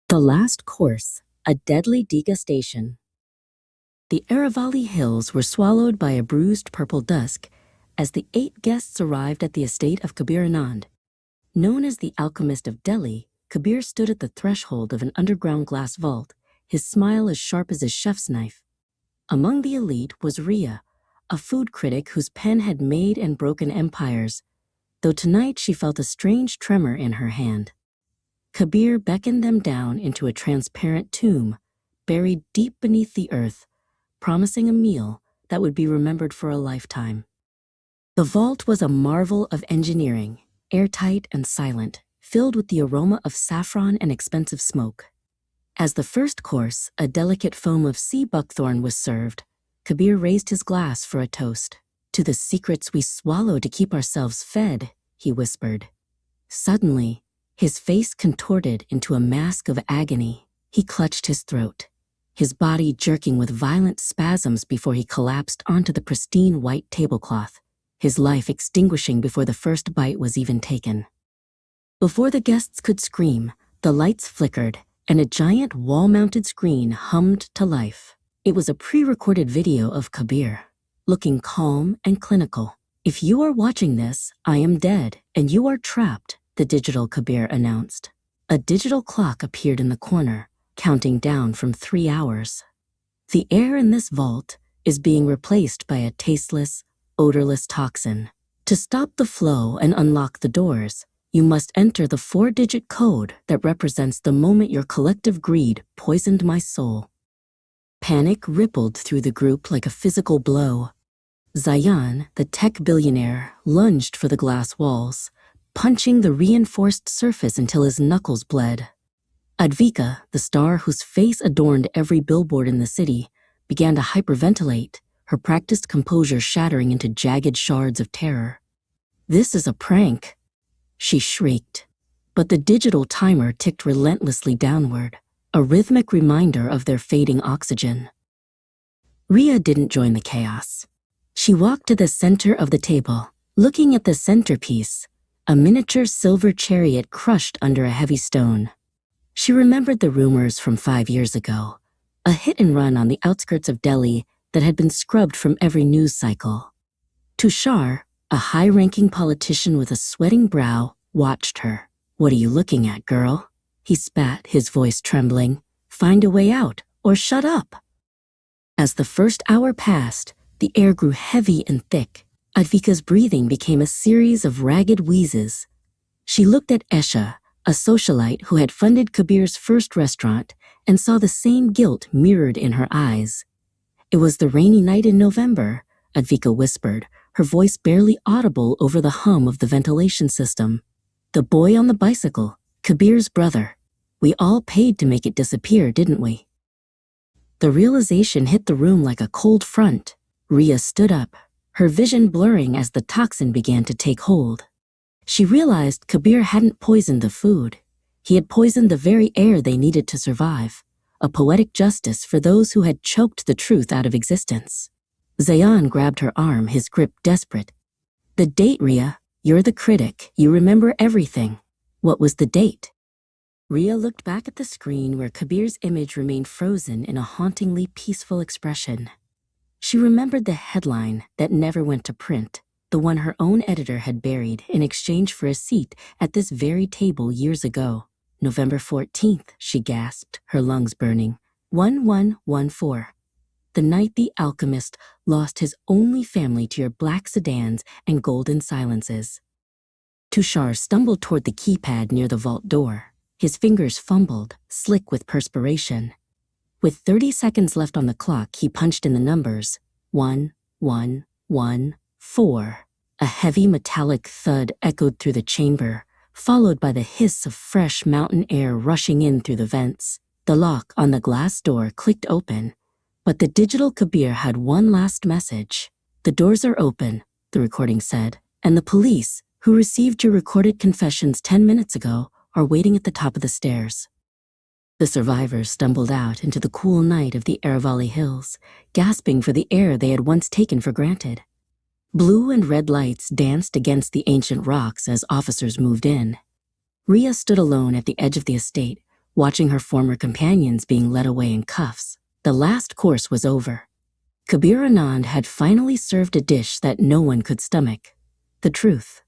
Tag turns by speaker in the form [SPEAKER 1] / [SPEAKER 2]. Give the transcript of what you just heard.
[SPEAKER 1] The last course, a deadly degustation. The Aravalli hills were swallowed by a bruised purple dusk as the 8 guests arrived at the estate of Kabir Anand. Known as the alchemist of Delhi, Kabir stood at the threshold of an underground glass vault, his smile as sharp as his chef's knife. Among the elite was Ria, a food critic whose pen had made and broken empires, though tonight she felt a strange tremor in her hand. Kabir beckoned them down into a transparent tomb, buried deep beneath the earth, promising a meal that would be remembered for a lifetime. The vault was a marvel of engineering, airtight and silent, filled with the aroma of saffron and expensive smoke. As the first course, a delicate foam of sea buckthorn was served, Kabir raised his glass for a toast. "To the secrets we swallow to keep ourselves fed," he whispered. Suddenly, his face contorted into a mask of agony. He clutched his throat, his body jerking with violent spasms before he collapsed onto the pristine white tablecloth, his life extinguishing before the first bite was even taken. Before the guests could scream, the lights flickered, and a giant wall-mounted screen hummed to life. It was a pre-recorded video of Kabir, looking calm and clinical. "If you are watching this, I am dead, and you are trapped," the digital Kabir announced. A digital clock appeared in the corner, counting down from 3 hours. "The air in this vault is being replaced by a tasteless, odorless toxin. To stop the flow and unlock the doors, you must enter the 4-digit code that represents the moment your collective greed poisoned my soul." Panic rippled through the group like a physical blow. Zayan, the tech billionaire, lunged for the glass walls, punching the reinforced surface until his knuckles bled. Advika, the star whose face adorned every billboard in the city, began to hyperventilate, her practiced composure shattering into jagged shards of terror. "This is a prank," she shrieked. But the digital timer ticked relentlessly downward, a rhythmic reminder of their fading oxygen. Ria didn't join the chaos. She walked to the center of the table, looking at the centerpiece, a miniature silver chariot crushed under a heavy stone. She remembered the rumors from 5 years ago, a hit and run on the outskirts of Delhi that had been scrubbed from every news cycle. Tushar, a high-ranking politician with a sweating brow, watched her. "What are you looking at, girl?" he spat, his voice trembling. "Find a way out, or shut up." As the first hour passed, the air grew heavy and thick. Advika's breathing became a series of ragged wheezes. She looked at Esha, a socialite who had funded Kabir's first restaurant, and saw the same guilt mirrored in her eyes. "It was the rainy night in November," Advika whispered, her voice barely audible over the hum of the ventilation system. "The boy on the bicycle, Kabir's brother. We all paid to make it disappear, didn't we?" The realization hit the room like a cold front. Ria stood up, her vision blurring as the toxin began to take hold. She realized Kabir hadn't poisoned the food. He had poisoned the very air they needed to survive, a poetic justice for those who had choked the truth out of existence. Zayan grabbed her arm, his grip desperate. "The date, Ria. You're the critic. You remember everything. What was the date?" Ria looked back at the screen where Kabir's image remained frozen in a hauntingly peaceful expression. She remembered the headline that never went to print, the one her own editor had buried in exchange for a seat at this very table years ago. "November 14th, she gasped, her lungs burning. 1114. The night the alchemist lost his only family to your black sedans and golden silences." Tushar stumbled toward the keypad near the vault door. His fingers fumbled, slick with perspiration. With 30 seconds left on the clock, he punched in the numbers. 1114. A heavy metallic thud echoed through the chamber, followed by the hiss of fresh mountain air rushing in through the vents. The lock on the glass door clicked open, but the digital Kabir had one last message. "The doors are open," the recording said, "and the police, who received your recorded confessions 10 minutes ago, are waiting at the top of the stairs." The survivors stumbled out into the cool night of the Aravalli hills, gasping for the air they had once taken for granted. Blue and red lights danced against the ancient rocks as officers moved in. Ria stood alone at the edge of the estate, watching her former companions being led away in cuffs. The last course was over. Kabir Anand had finally served a dish that no one could stomach: the truth.